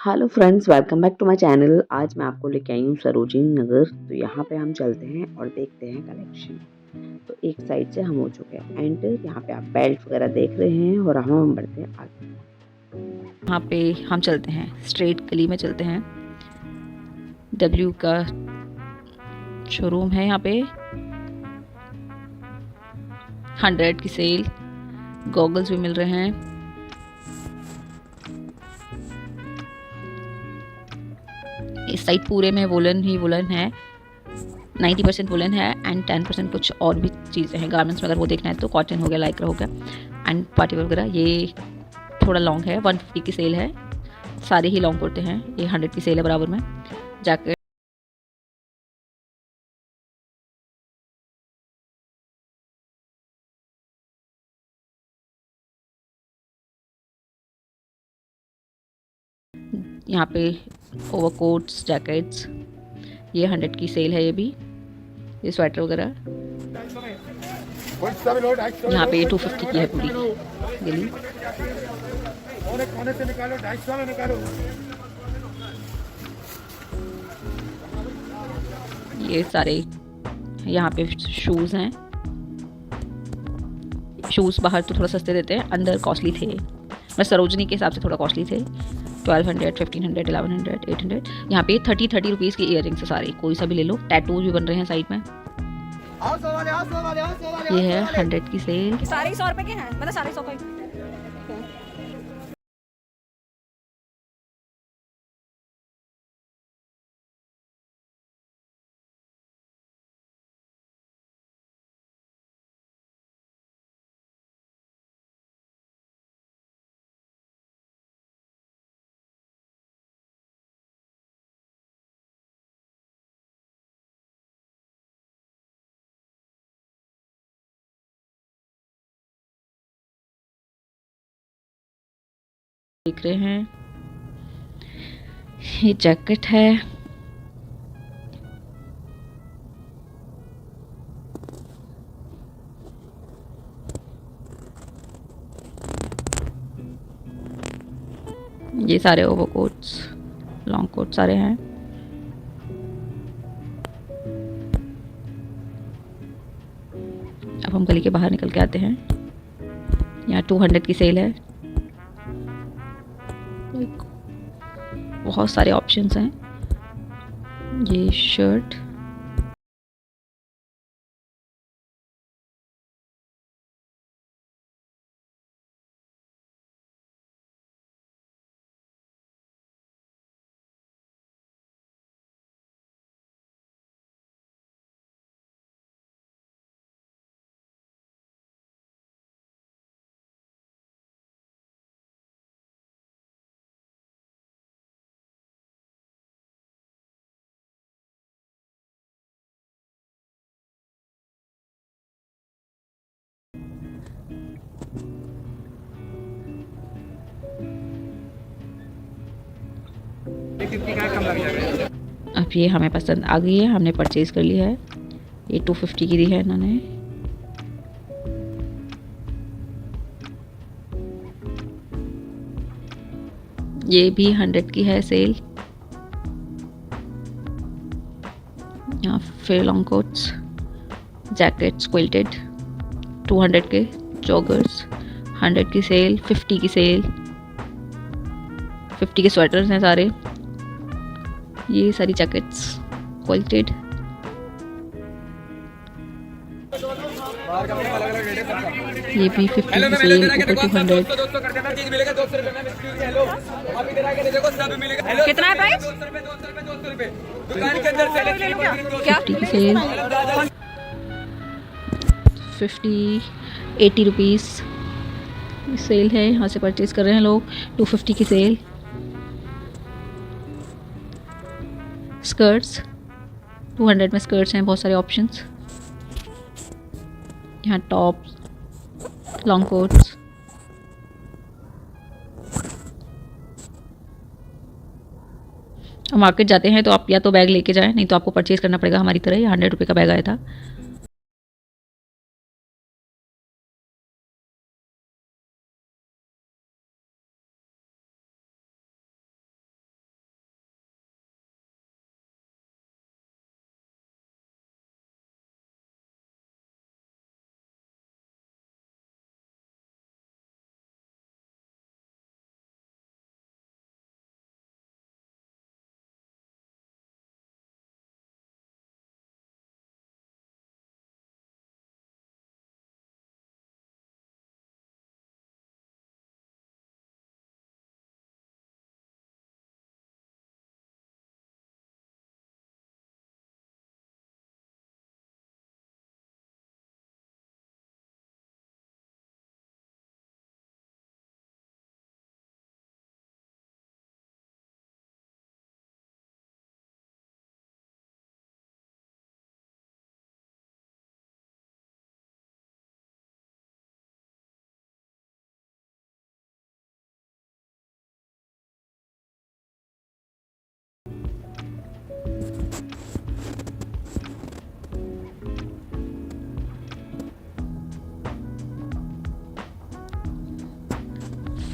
Hello friends, welcome back to my channel. आज मैं आपको लेके आई हूँ सरोजिनी नगर। तो यहाँ पे हम चलते हैं और देखते हैं कलेक्शन। तो एक साइड से हम हो चुके हैं एंटर। यहाँ पे आप बेल्ट वगैरह देख रहे हैं और हम बढ़ते हैं आगे। यहाँ पे हम चलते हैं, स्ट्रेट गली में चलते हैं। डब्ल्यू का शोरूम है यहाँ पे। 100 की सेल, गॉगल्स भी मिल रहे हैं। इस साइड पूरे में वुलन ही वुलन है। 90% वुलन है एंड 10% कुछ और भी चीज़ें हैं। गारमेंट्स में अगर वो देखना है तो कॉटन हो गया, लाइक्रा हो गया एंड पार्टी वगैरह। ये थोड़ा लॉन्ग है, 150 की सेल है। सारे ही लॉन्ग कुर्ते हैं। ये 100 की सेल है बराबर में। जैकेट यहाँ पे ओवरकोट्स, जैकेट्स, ये 100 की सेल है। ये स्वेटर वगैरह। यहाँ पे 250 की है पूरी गली। ये सारे यहाँ पे शूज़ हैं। शूज़ बाहर तो थोड़ा सस्ते देते हैं, अंदर कॉस्टली थे। बस सरोजनी के हिसाब से थोड़ा कॉस्टली थे। 1200, 1500, 1100, 800। यहाँ पे 30 रुपीज़ के ईयरिंग्स है सारे। कोई सा भी ले लो। टैटूज भी बन रहे हैं साइड में। ये है 100 की सेल। सारे 100 रुपए के हैं, मतलब सारे 100 का। देख रहे हैं, ये जैकेट है। ये सारे ओवरकोट्स, लॉन्ग कोट सारे हैं। अब हम गली के बाहर निकल के आते हैं। यहाँ 200 की सेल है। बहुत सारे ऑप्शंस हैं। ये शर्ट, अब ये हमें पसंद आ गई है, हमने परचेज कर लिया है। ये 250 की दी है इन्होंने। ये भी 100 की है सेल। यहाँ फिर लॉन्ग कोट्स, जैकेट्स क्विल्टेड 200 के, जॉगर्स 100 की सेल, 50 की सेल, 50 के स्वेटर्स हैं सारे। ये सारी जैकेट्स क्विल्टेड। ये भी 50 की सेल, ऊपर 200। कितना है प्राइस? 50 की सेल, 50, 80 रुपीज़ सेल है। यहाँ से परचेज कर रहे हैं लोग। 250 की सेल। स्कर्ट्स 200 में स्कर्ट्स हैं, बहुत सारे ऑप्शंस। यहाँ टॉप, लॉन्ग कोट्स। मार्केट जाते हैं तो आप या तो बैग लेके जाएं, नहीं तो आपको परचेज करना पड़ेगा हमारी तरह। ये 100 रुपये का बैग आया था।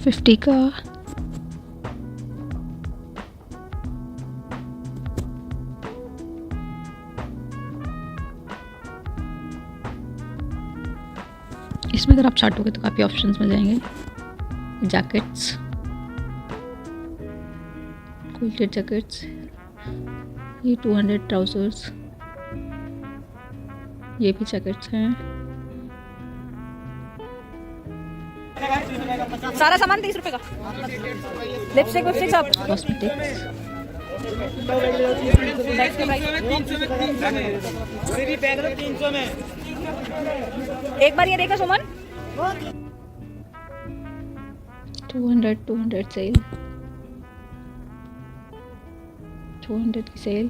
50 का इसमें अगर आप चाटोगे तो काफ़ी ऑप्शंस मिल जाएंगे। जैकेट्स, क्विल्टेड जैकेट्स, ये 200 ट्राउजर्स, ये भी जैकेट्स हैं। सारा सामान 30 रुपए का। लिपस्टिक विपस्टिक सब। कॉस्मेटिक्स, बैग्स के प्राइस एक बार ये देखा सुमन। 200 सेल, 200 की sale,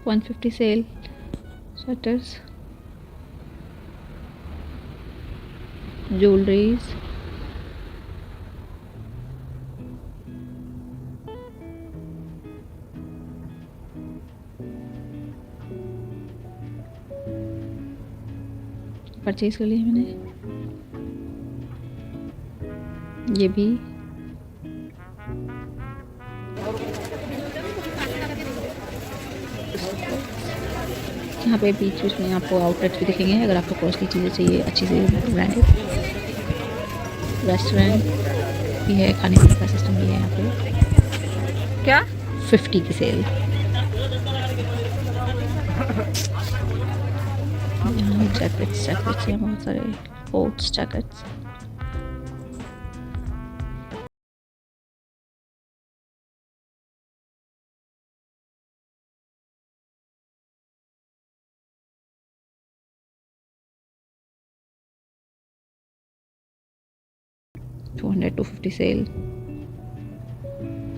150 sale, sweaters, jewelleries, purchase कर लिया मैंने। ये भी यहाँ पे बीच बीच में आपको आउटलेट्स भी दिखेंगे अगर आपको कॉस्टली चीज़ें चाहिए, अच्छी से ब्रांडेड। रेस्टोरेंट भी है, खाने पीने का सिस्टम भी है यहाँ पे। क्या 50 की सेल, यहाँ जैकेट्स हैं बहुत सारे, coats, jackets. $200, 250 sale,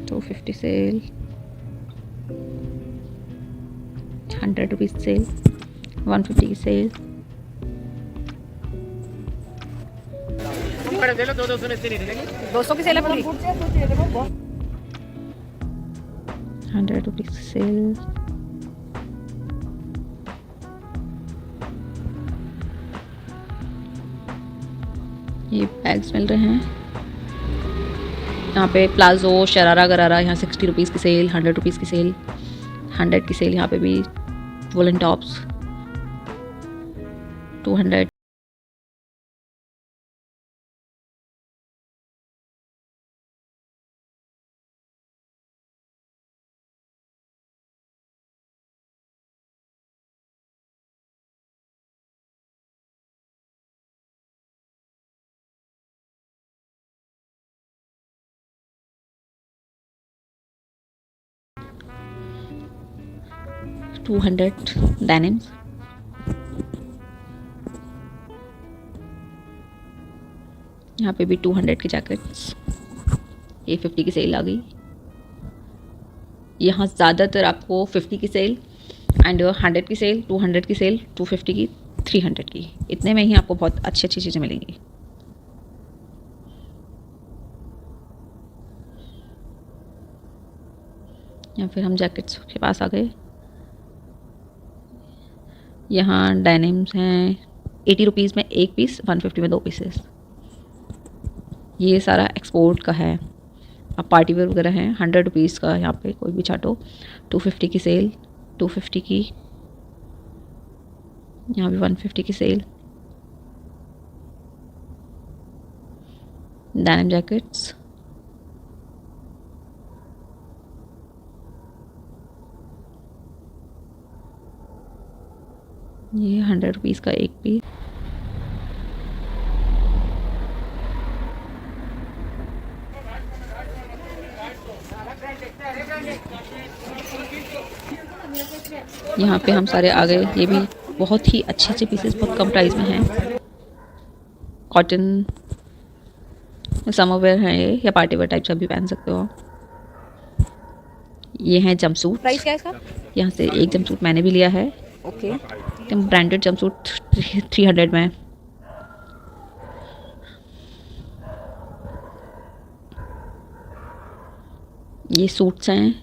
250 sale, ₹100 sale, 150 की सेल, दे लो 200 में से नहीं देंगे। 200 की सेल है पूरी। ₹100 की सेल, ये बैग्स मिल रहे हैं यहाँ पे। प्लाजो, शरारा गरारा, यहाँ ₹60 की सेल, ₹100 की सेल, 100 की सेल। यहाँ पे भी वुलन टॉप्स 200। डेनिम्स, यहाँ पे भी 200 की जैकेट्स, ये 50 की सेल आ गई। यहाँ ज़्यादातर आपको 50 की सेल एंड 100 की सेल, 200 की सेल, 250 की, 300 की, इतने में ही आपको बहुत अच्छी अच्छी चीज़ें मिलेंगी। या फिर हम जैकेट्स के पास आ गए। यहाँ डेनिम्स हैं, ₹80 में एक पीस, 150 में 2 पीसेस। ये सारा एक्सपोर्ट का है। अब पार्टी वेयर वगैरह हैं, ₹100 का यहाँ पे कोई भी चाटो, 250 की सेल, 250 की, यहाँ भी 150 की सेल। डेनिम जैकेट्स, ये ₹100 का एक पीस। यहाँ पे हम सारे आ गए। ये भी बहुत ही अच्छे अच्छे पीसेस बहुत कम प्राइस में हैं। कॉटन समर वेयर है ये, या पार्टी वेयर टाइप का भी पहन सकते हो। ये है जंपसूट। प्राइस क्या है इसका? यहाँ से एक जंपसूट मैंने भी लिया है, ओके। एकदम ब्रांडेड जंपसूट, 300 में। ये सूट्स हैं,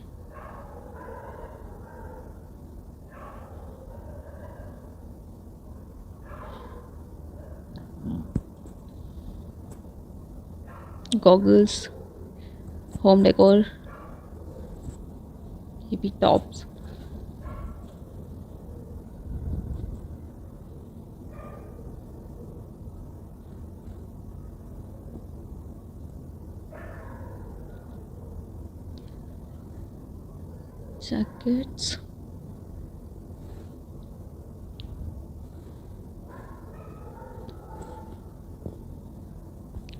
गॉगल्स, होम डेकोर, ये भी टॉप्स, जैकेट्स,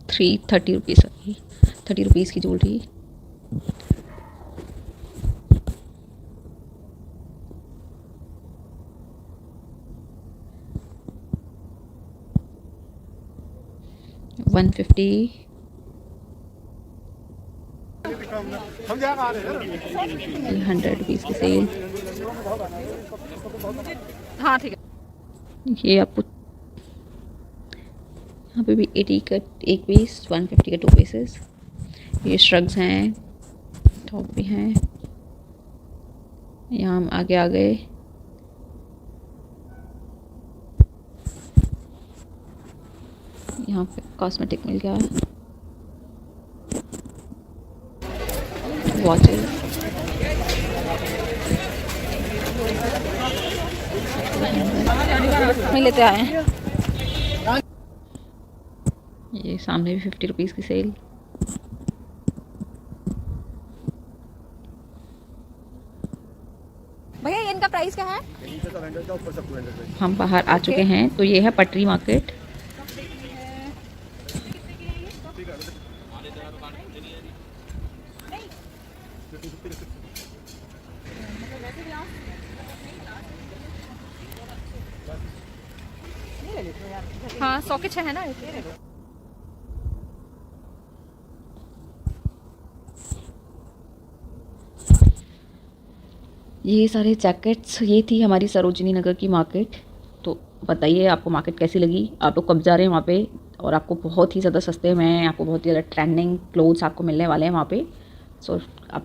₹30 ₹30 की ज्वेलरी, $150, ₹100 की सेल। हाँ ठीक है। ये आपको यहाँ पे भी 80 का एक पीस, 150 के 2 पीसेस। ये श्रग्स हैं, टॉप भी हैं। यहाँ हम आगे आ गए। यहाँ पे कॉस्मेटिक मिल गया, वॉचेस, नहीं लेते आए हैं। ये सामने भी ₹50 की सेल। भैया ये इनका प्राइस क्या है? हम बाहर आ चुके हैं, तो ये है पटरी मार्केट। हाँ 100 के 6 है ना। ये सारे जैकेट्स, ये थी हमारी सरोजिनी नगर की मार्केट। तो बताइए आपको मार्केट कैसी लगी, आप लोग कब जा रहे हैं वहाँ पे, और आपको बहुत ही ज़्यादा सस्ते में, आपको बहुत ही ज़्यादा ट्रेंडिंग क्लोथ्स आपको मिलने वाले हैं वहाँ पे। सो आप